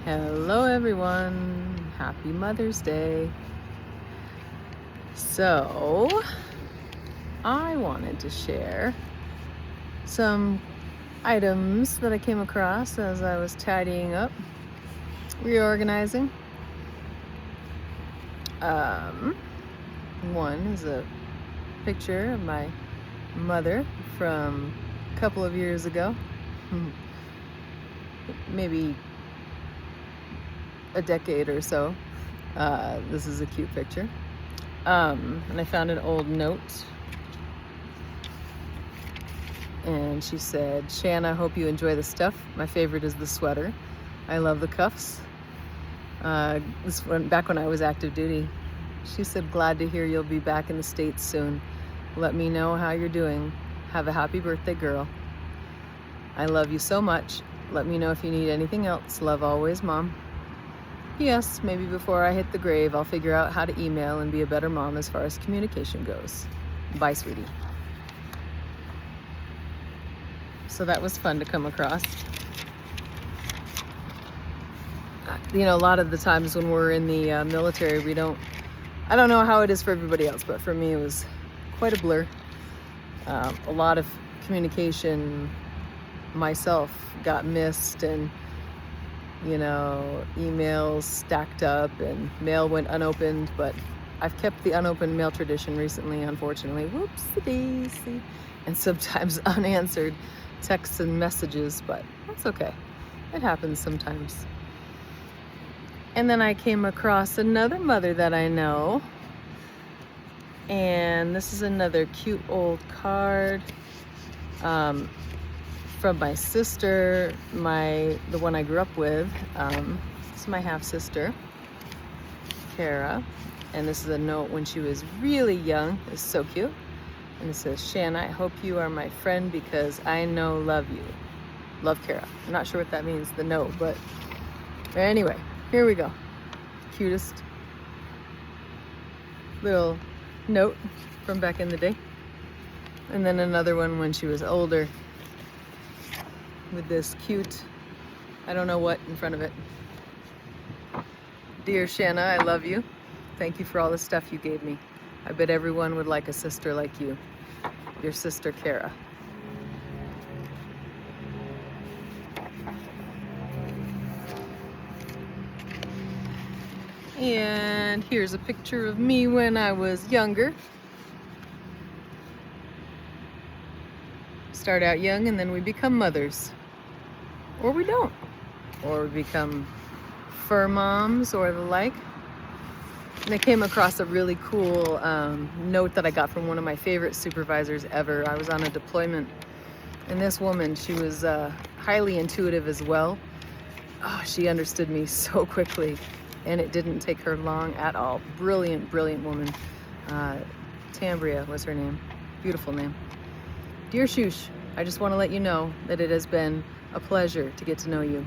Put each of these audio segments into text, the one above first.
Hello everyone, happy Mother's Day. So, I wanted to share some items that I came across as I was tidying up, reorganizing. One is a picture of my mother from a couple of years ago, maybe a decade or so. This is a cute picture. And I found an old note, and she said, "Shanna, hope you enjoy the stuff. My favorite is the sweater. I love the cuffs." This one back when I was active duty. She said, "Glad to hear you'll be back in the States soon. Let me know how you're doing. Have a happy birthday, girl. I love you so much. Let me know if you need anything else. Love always, Mom. P.S. Maybe before I hit the grave, I'll figure out how to email and be a better mom as far as communication goes. Bye, sweetie." So that was fun to come across. You know, a lot of the times when we're in the military, I don't know how it is for everybody else, but for me it was quite a blur. A lot of communication myself got missed, and emails stacked up and mail went unopened, but I've kept the unopened mail tradition recently, unfortunately. Whoopsie-daisy. And sometimes unanswered texts and messages, but that's okay. It happens sometimes. And then I came across another mother that I know, and this is another cute old card from my sister, the one I grew up with. This is my half-sister, Kara, and this is a note when she was really young. It's so cute. And it says, "Shanna, I hope you are my friend because I know love you. Love, Kara." I'm not sure what that means, the note, but anyway, here we go. Cutest little note from back in the day. And then another one when she was older with this cute, I don't know what in front of it. "Dear Shanna, I love you. Thank you for all the stuff you gave me. I bet everyone would like a sister like you. Your sister, Kara." And here's a picture of me when I was younger. Start out young and then we become mothers. Or we don't. Or we become fur moms or the like. And I came across a really cool note that I got from one of my favorite supervisors ever. I was on a deployment, and this woman, she was highly intuitive as well. Oh, she understood me so quickly, and it didn't take her long at all. Brilliant, brilliant woman. Tambria was her name. Beautiful name. "Dear Shush, I just want to let you know that it has been a pleasure to get to know you.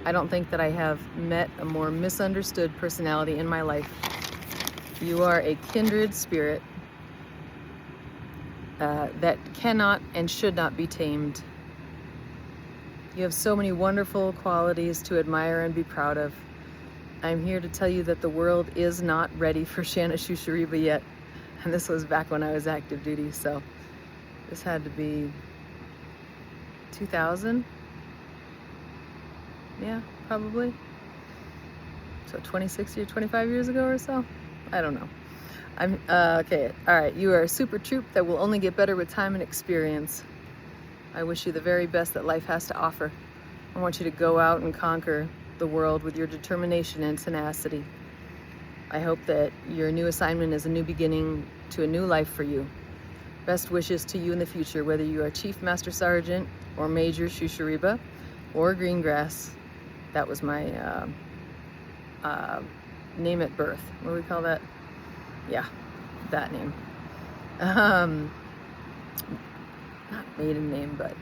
I don't think that I have met a more misunderstood personality in my life. You are a kindred spirit that cannot and should not be tamed. You have so many wonderful qualities to admire and be proud of. I'm here to tell you that the world is not ready for Shanna Shushariba yet." And this was back when I was active duty, so this had to be 2000. Yeah, probably. So 25 years ago or so? I don't know. I'm okay. All right. "You are a super troop that will only get better with time and experience. I wish you the very best that life has to offer. I want you to go out and conquer the world with your determination and tenacity. I hope that your new assignment is a new beginning to a new life for you. Best wishes to you in the future, whether you are Chief Master Sergeant or Major Shushariba or Greengrass." That was my name at birth. What do we call that? Yeah, that name. Not maiden name, but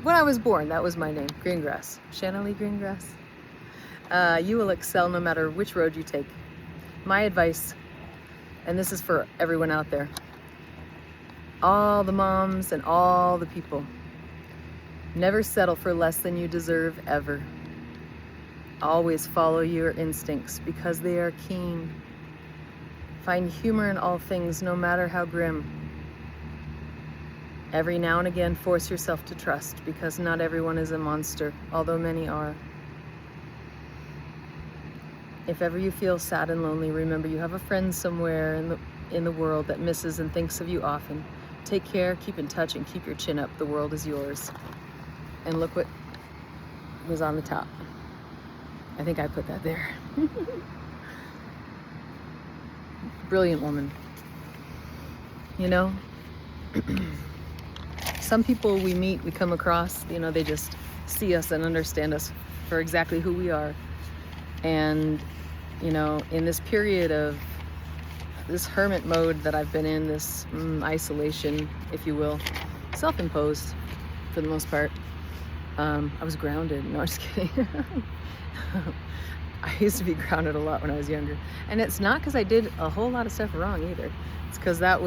when I was born, that was my name, Greengrass. Shanna Lee Greengrass. "You will excel no matter which road you take. My advice, and this is for everyone out there, all the moms and all the people, never settle for less than you deserve, ever. Always follow your instincts because they are keen. Find humor in all things, no matter how grim. Every now and again, force yourself to trust because not everyone is a monster, although many are. If ever you feel sad and lonely, remember you have a friend somewhere in the world that misses and thinks of you often. Take care, keep in touch, and keep your chin up. The world is yours. And look what was on the top. I think I put that there. Brilliant woman. You know, some people we meet, we come across, you know, they just see us and understand us for exactly who we are. And, you know, in this period of this hermit mode that I've been in, this isolation, if you will, self-imposed for the most part, I was grounded. No, I'm just kidding. I used to be grounded a lot when I was younger. And it's not because I did a whole lot of stuff wrong either. It's because that's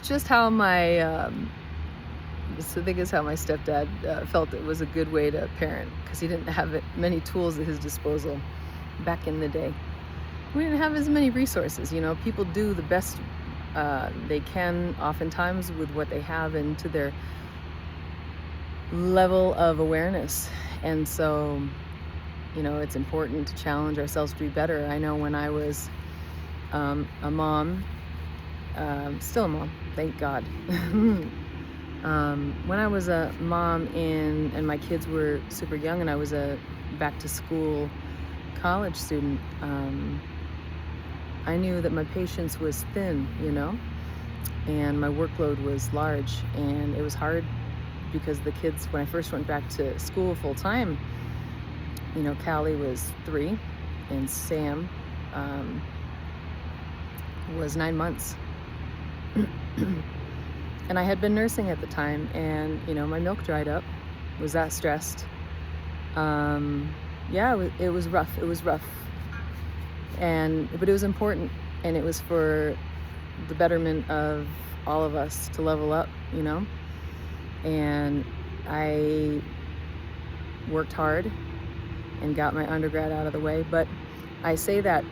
just how my, I think is how my stepdad felt it was a good way to parent, because he didn't have many tools at his disposal back in the day. We didn't have as many resources, you know. People do the best they can oftentimes with what they have and to their level of awareness. And so, you know, it's important to challenge ourselves to be better. I know when I was a mom, still a mom, thank God. When I was a mom and my kids were super young and I was a back to school college student, I knew that my patience was thin, you know, and my workload was large, and it was hard because the kids, when I first went back to school full time, you know, Callie was 3 and Sam was 9 months. And I had been nursing at the time, and, you know, my milk dried up. Was that stressed? Yeah, it was rough. It was rough. But it was important, and it was for the betterment of all of us to level up, you know. And I worked hard and got my undergrad out of the way. But I say that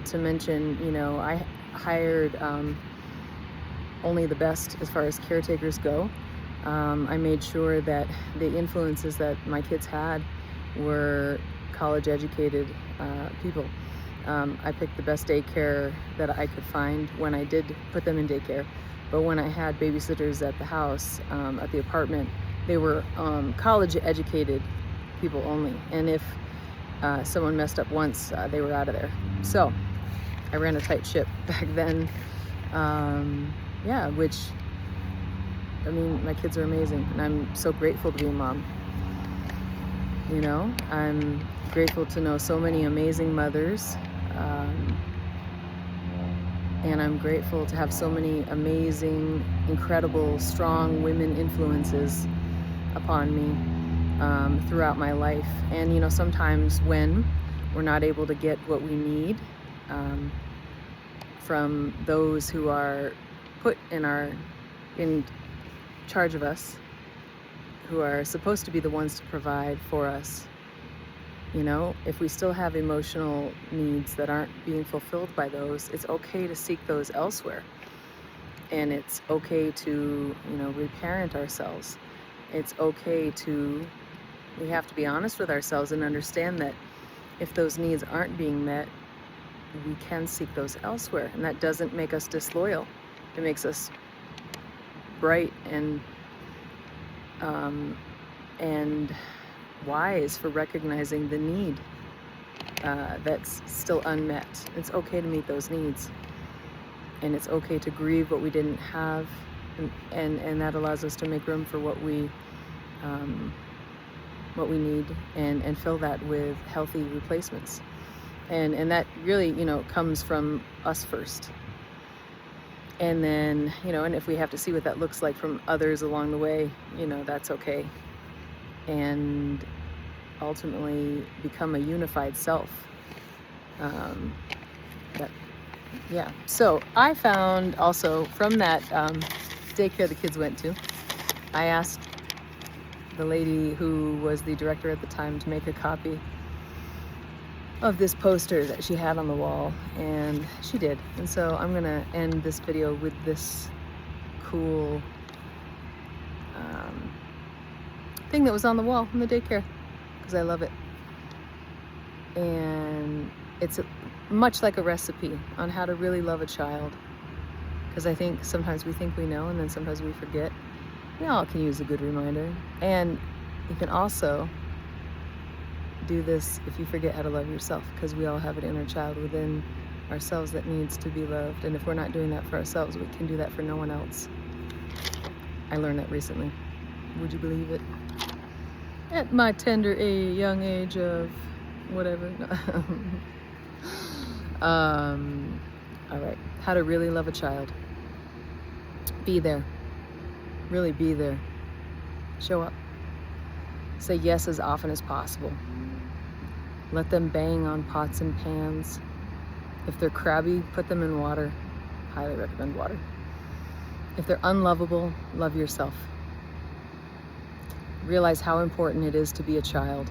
to mention, you know, I hired only the best as far as caretakers go. I made sure that the influences that my kids had were college educated people. I picked the best daycare that I could find when I did put them in daycare. But when I had babysitters at the house, at the apartment, they were college educated people only. And if someone messed up once, they were out of there. So I ran a tight ship back then. Yeah, which, I mean, my kids are amazing, and I'm so grateful to be a mom. You know, I'm grateful to know so many amazing mothers, and I'm grateful to have so many amazing, incredible, strong women influences upon me throughout my life. And, you know, sometimes when we're not able to get what we need from those who are put in charge of us, who are supposed to be the ones to provide for us, you know, if we still have emotional needs that aren't being fulfilled by those, it's okay to seek those elsewhere. And it's okay to, you know, reparent ourselves. It's okay we have to be honest with ourselves and understand that if those needs aren't being met, we can seek those elsewhere. And that doesn't make us disloyal. It makes us bright and wise for recognizing the need that's still unmet. It's okay to meet those needs, and it's okay to grieve what we didn't have, and that allows us to make room for what we need, and fill that with healthy replacements. And that really, you know, comes from us first. And then, you know, and if we have to see what that looks like from others along the way, you know, that's okay. And ultimately become a unified self. Yeah. So I found also from that daycare the kids went to, I asked the lady who was the director at the time to make a copy of this poster that she had on the wall, and she did. And so I'm gonna end this video with this cool thing that was on the wall in the daycare, because I love it. And it's much like a recipe on how to really love a child, because I think sometimes we think we know and then sometimes we forget. We all can use a good reminder. And you can also do this if you forget how to love yourself, because we all have an inner child within ourselves that needs to be loved. And if we're not doing that for ourselves, we can do that for no one else. I learned that recently. Would you believe it? At my tender young age of whatever. All right, how to really love a child. Be there. Really be there. Show up. Say yes as often as possible. Let them bang on pots and pans. If they're crabby, put them in water. Highly recommend water. If they're unlovable, love yourself. Realize how important it is to be a child.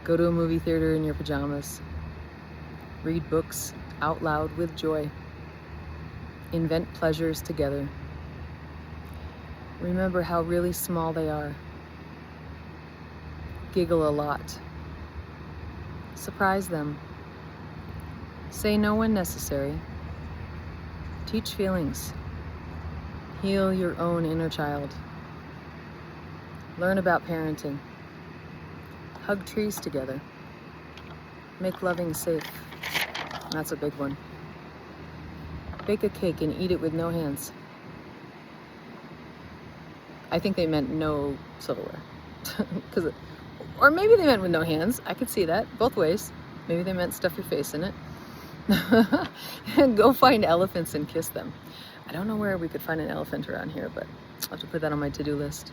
Go to a movie theater in your pajamas. Read books out loud with joy. Invent pleasures together. Remember how really small they are. Giggle a lot. Surprise them. Say no when necessary. Teach feelings. Heal your own inner child. Learn about parenting. Hug trees together. Make loving safe. That's a big one. Bake a cake and eat it with no hands. I think they meant no silverware. Or maybe they meant with no hands. I could see that both ways. Maybe they meant stuff your face in it. And go find elephants and kiss them. I don't know where we could find an elephant around here, but I'll have to put that on my to-do list.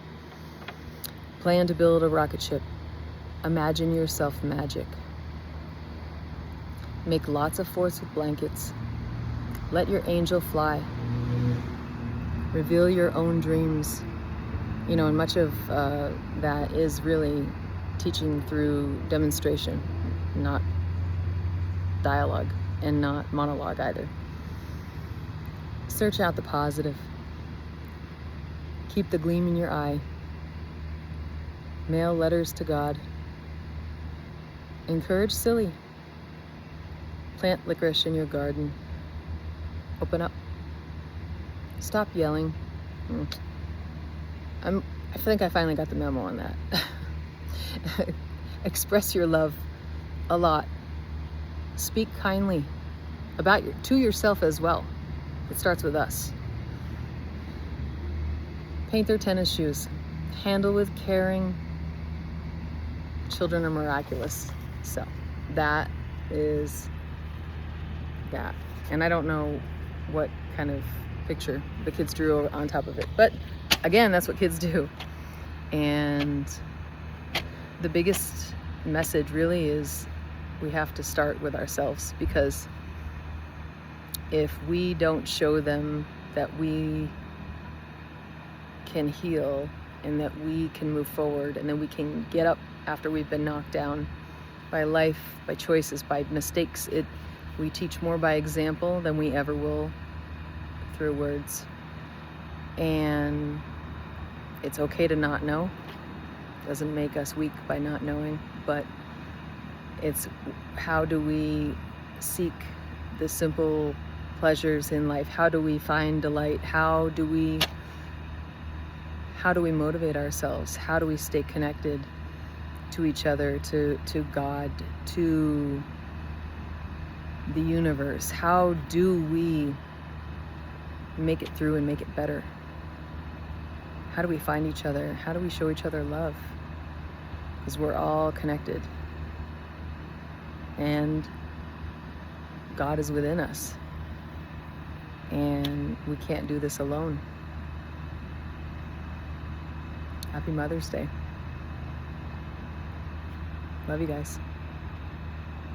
Plan to build a rocket ship. Imagine yourself magic. Make lots of forts with blankets. Let your angel fly. Reveal your own dreams. You know, and much of that is really teaching through demonstration, not dialogue, and not monologue either. Search out the positive. Keep the gleam in your eye. Mail letters to God. Encourage silly. Plant licorice in your garden. Open up. Stop yelling. I think I finally got the memo on that. Express your love a lot. Speak kindly to yourself as well. It starts with us. Paint their tennis shoes. Handle with caring. Children are miraculous. So that is that. And I don't know what kind of picture the kids drew on top of it, but again, that's what kids do. And the biggest message really is we have to start with ourselves, because if we don't show them that we can heal and that we can move forward and then we can get up after we've been knocked down by life, by choices, by mistakes, we teach more by example than we ever will through words. And it's okay to not know. Doesn't make us weak by not knowing, but it's how do we seek the simple pleasures in life? How do we find delight? How do we motivate ourselves? How do we stay connected to each other, to God, to the universe? How do we make it through and make it better? How do we find each other? How do we show each other love? Because we're all connected. And God is within us. And we can't do this alone. Happy Mother's Day. Love you guys.